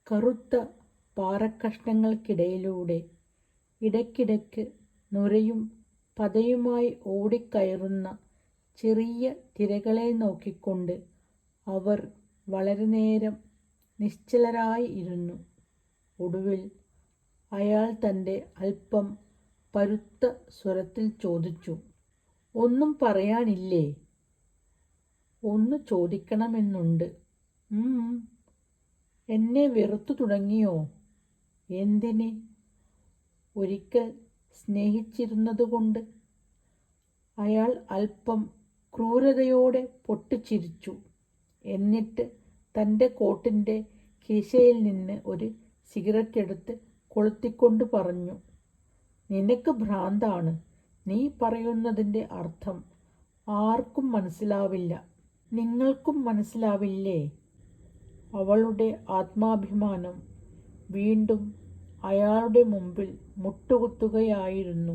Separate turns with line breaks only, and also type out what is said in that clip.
കറുത്ത പാറക്കഷണങ്ങൾക്കിടയിലൂടെ ഇടയ്ക്കിടയ്ക്ക് നുരയും പതയുമായി ഓടിക്കയറുന്ന ചെറിയ തിരകളെ നോക്കിക്കൊണ്ട് അവർ വളരെ നേരം നിശ്ചലരായി ഇരുന്നു. ഒടുവിൽ അയാൾ തൻ്റെ അല്പം പരുത്ത സ്വരത്തിൽ ചോദിച്ചു, "ഒന്നും പറയാനില്ലേ?" "ഒന്ന് ചോദിക്കണമെന്നുണ്ട്." "എന്നെ വെറുത്തു തുടങ്ങിയോ?" "എന്തിന്?" "ഒരിക്കൽ സ്നേഹിച്ചിരുന്നതുകൊണ്ട്." അയാൾ അല്പം ക്രൂരതയോടെ പൊട്ടിച്ചിരിച്ചു. എന്നിട്ട് തൻ്റെ കോട്ടിൻ്റെ കീശയിൽ നിന്ന് ഒരു സിഗരറ്റ് എടുത്ത് കൊളുത്തിക്കൊണ്ട് പറഞ്ഞു, "നിനക്ക് ഭ്രാന്താണ്. നീ പറയുന്നതിൻ്റെ അർത്ഥം ആർക്കും മനസ്സിലാവില്ല." "നിങ്ങൾക്കും മനസ്സിലാവില്ലേ?" അവളുടെ ആത്മാഭിമാനം വീണ്ടും അയാളുടെ മുമ്പിൽ മുട്ടുകുത്തുകയായിരുന്നു.